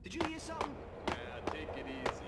Did you hear something? Yeah, take it easy.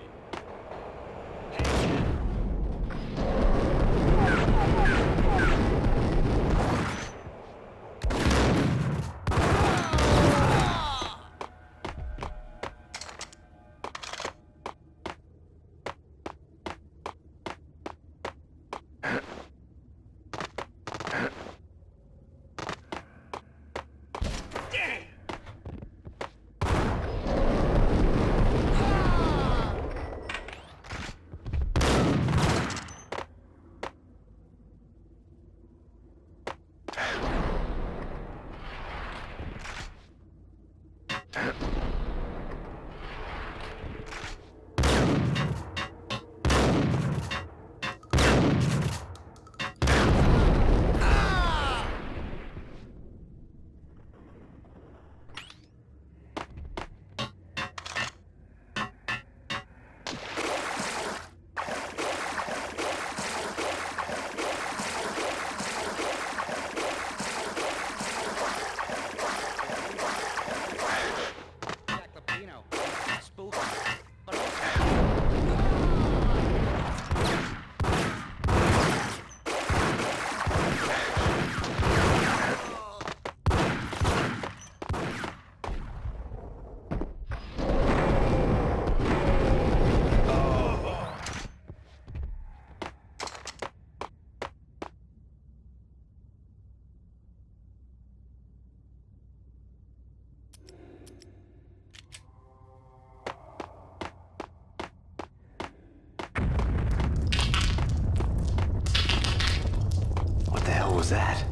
What the hell was that?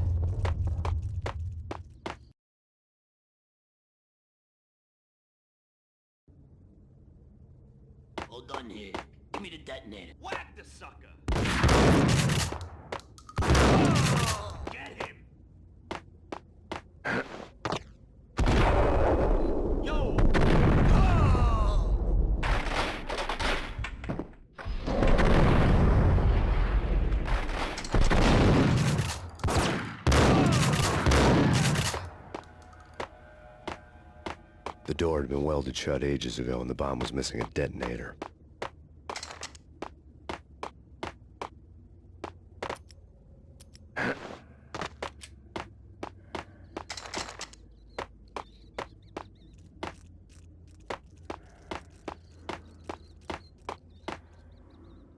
Hold on here. Give me the detonator. Whack the sucker! Get him! Yo! The door had been welded shut ages ago and the bomb was missing a detonator.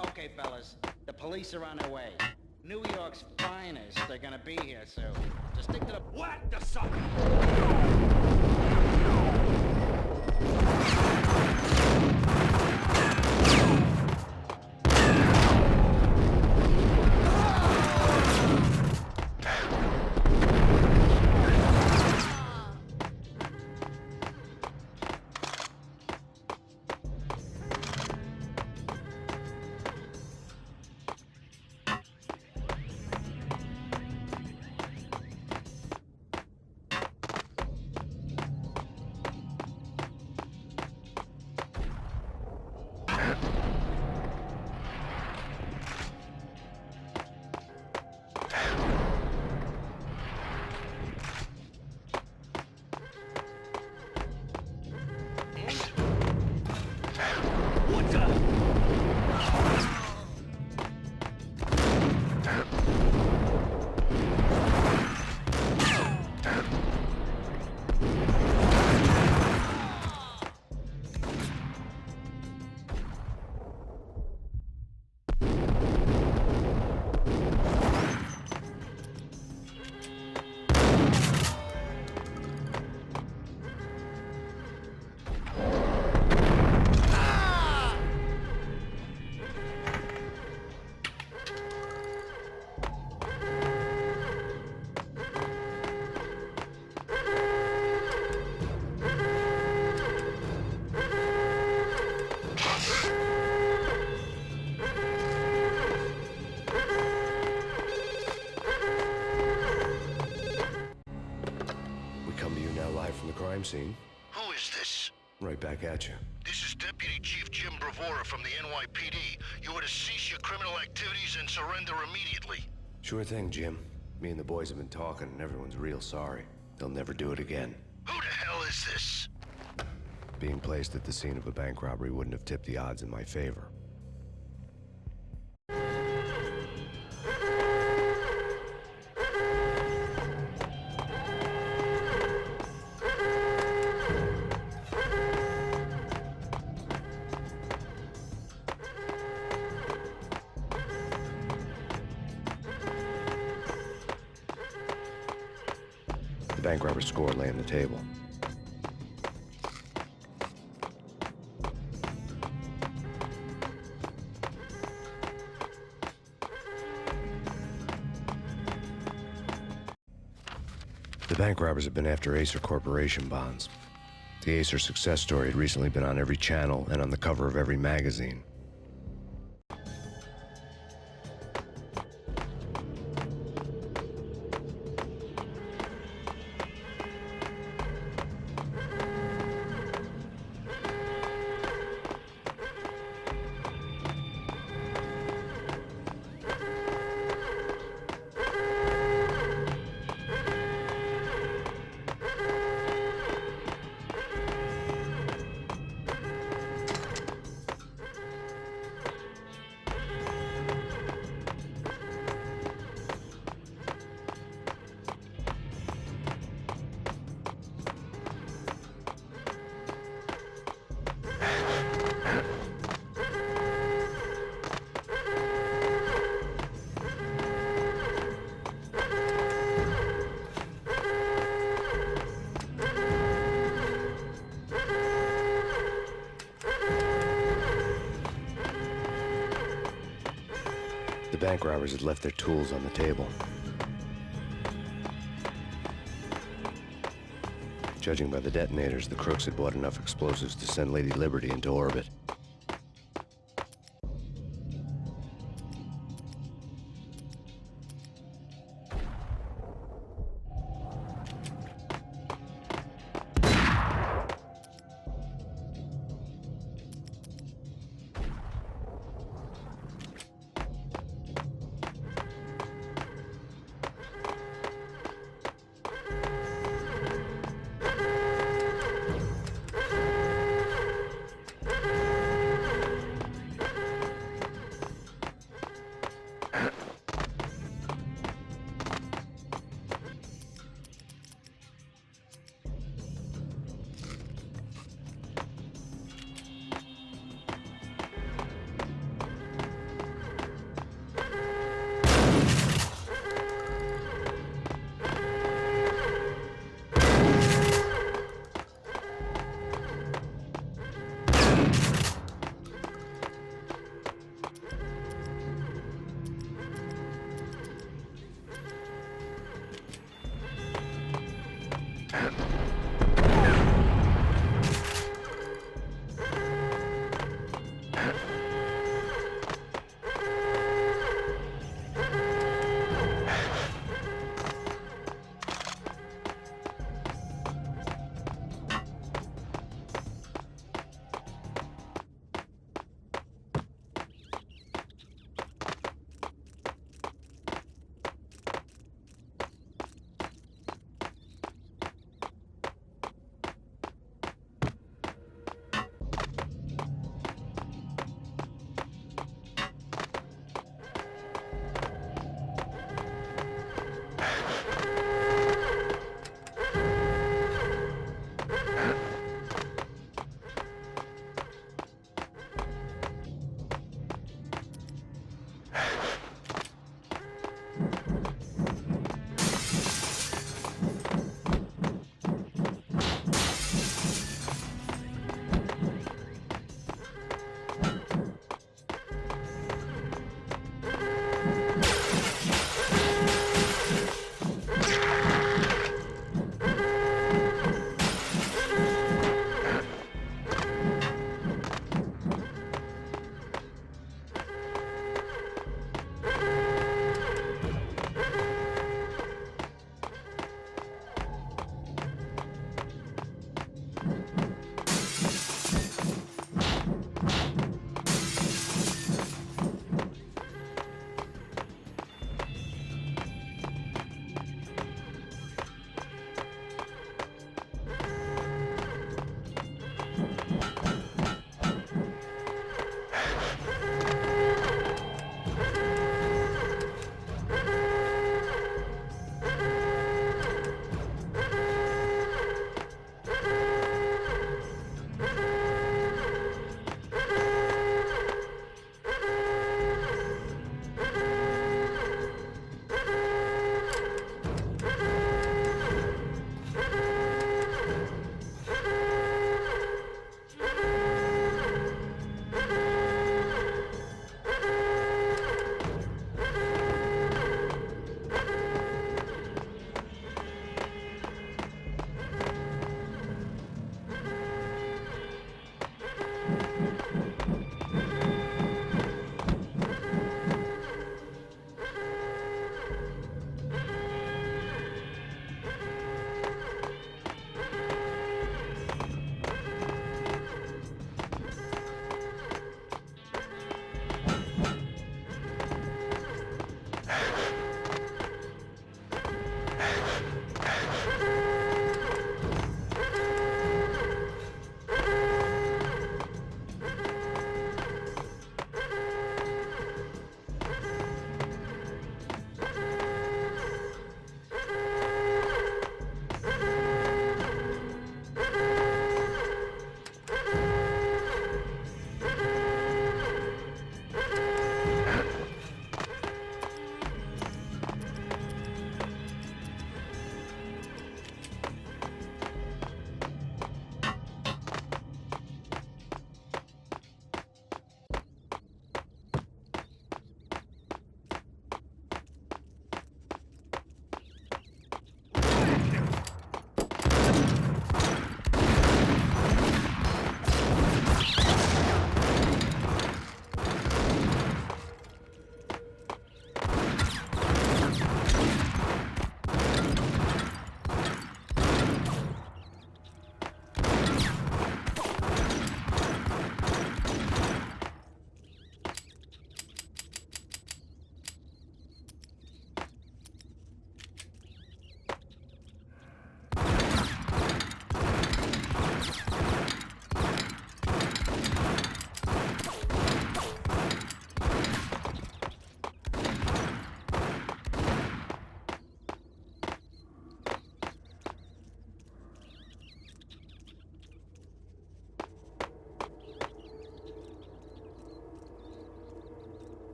Okay, fellas. The police are on their way. New York's finest are gonna be here soon. Just stick to the... Whack the sucker! Scene. Who is this? Right back at you. This is Deputy Chief Jim Bravura from the NYPD. You are to cease your criminal activities and surrender immediately. Sure thing, Jim. Me and the boys have been talking and everyone's real sorry. They'll never do it again. Who the hell is this? Being placed at the scene of a bank robbery wouldn't have tipped the odds in my favor. The bank robber's score lay on the table. The bank robbers had been after Acer Corporation bonds. The Acer success story had recently been on every channel and on the cover of every magazine. The bank robbers had left their tools on the table. Judging by the detonators, the crooks had bought enough explosives to send Lady Liberty into orbit.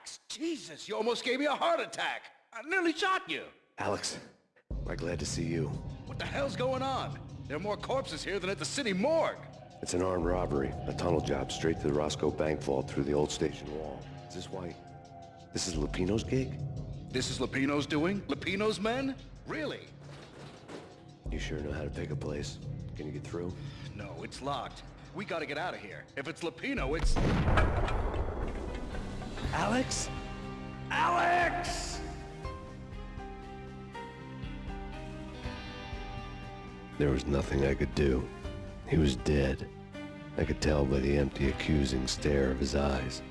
Alex, Jesus, you almost gave me a heart attack. I nearly shot you. Alex, am I glad to see you. What the hell's going on? There are more corpses here than at the city morgue. It's an armed robbery, a tunnel job straight to the Roscoe Bank vault through the old station wall. Is this why? This is Lupino's gig? This is Lupino's doing? Lupino's men? Really? You sure know how to pick a place. Can you get through? No, it's locked. We gotta get out of here. If it's Lupino, it's... Alex? Alex! There was nothing I could do. He was dead. I could tell by the empty, accusing stare of his eyes.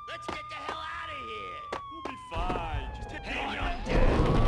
Let's get the hell out of here! We'll be fine. Just take Hey, it. you're dead!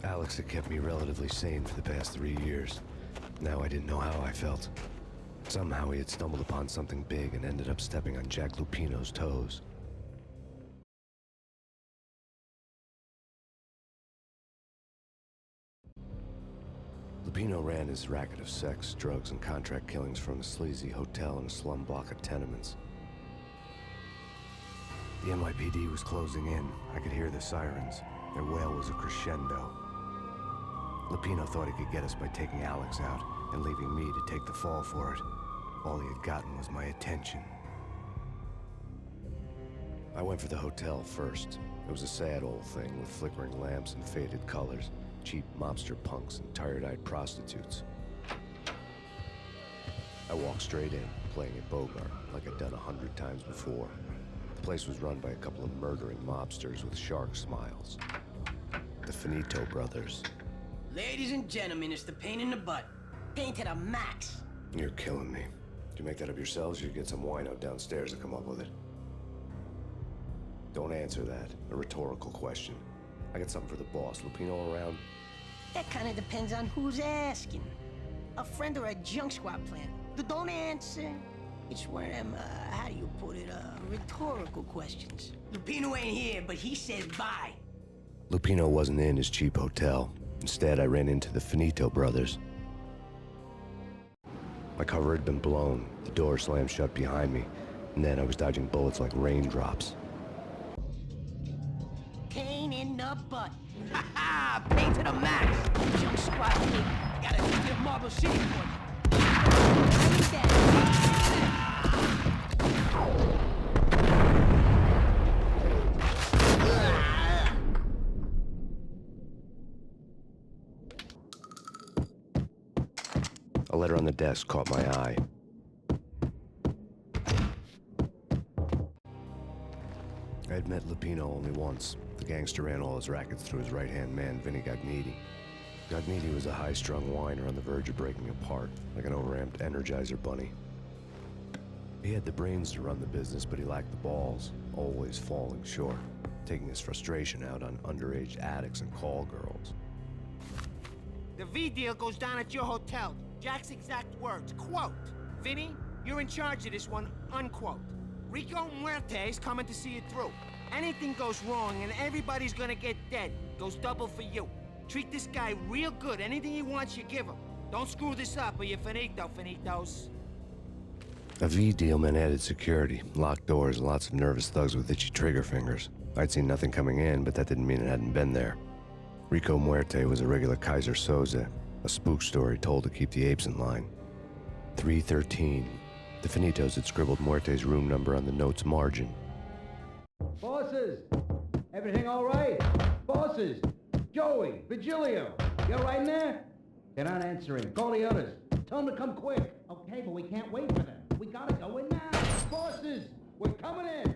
Alex had kept me relatively sane for the past 3 years. Now I didn't know how I felt. Somehow he had stumbled upon something big and ended up stepping on Jack Lupino's toes. Lupino ran his racket of sex, drugs, and contract killings from a sleazy hotel in a slum block of tenements. The NYPD was closing in. I could hear the sirens. Their wail was a crescendo. Lupino thought he could get us by taking Alex out and leaving me to take the fall for it. All he had gotten was my attention. I went for the hotel first. It was a sad old thing with flickering lamps and faded colors, cheap mobster punks and tired-eyed prostitutes. I walked straight in, playing it Bogart, like I'd done 100 times before. The place was run by a couple of murdering mobsters with shark smiles. The Finito brothers. Ladies and gentlemen, it's the pain in the butt. Pain to the max. You're killing me. Did you make that up yourselves, or you get some wino downstairs to come up with it? Don't answer that. A rhetorical question. I got something for the boss. Lupino around? That kind of depends on who's asking. A friend or a junk squad plan. Don't answer. It's one of them, how do you put it, rhetorical questions. Lupino ain't here, but he says bye. Lupino wasn't in his cheap hotel. Instead, I ran into the Finito brothers. My cover had been blown, the door slammed shut behind me, and then I was dodging bullets like raindrops. Pain in the butt. Ha ha! Pain to the max. Junk squad kid. Gotta take your Marble City for you. I need that. A letter on the desk caught my eye. I had met Lupino only once. The gangster ran all his rackets through his right-hand man, Vinny Gagniti. Gagniti was a high-strung whiner on the verge of breaking apart, like an overamped Energizer bunny. He had the brains to run the business, but he lacked the balls, always falling short, taking his frustration out on underage addicts and call girls. The V deal goes down at your hotel. Jack's exact words, quote, "Vinny, you're in charge of this one," unquote. Rico Muerte's coming to see it through. Anything goes wrong and everybody's gonna get dead. Goes double for you. Treat this guy real good. Anything he wants, you give him. Don't screw this up or you're finito, finitos. A V deal meant added security, locked doors, and lots of nervous thugs with itchy trigger fingers. I'd seen nothing coming in, but that didn't mean it hadn't been there. Rico Muerte was a regular Kaiser Soze, a spook story told to keep the apes in line. 313. The Finitos had scribbled Muerte's room number on the note's margin. Bosses! Everything all right? Bosses! Joey! Vigilio! You all right in there? They're not answering. Call the others. Tell them to come quick. Okay, but we can't wait for them. We gotta go in now. Bosses! We're coming in!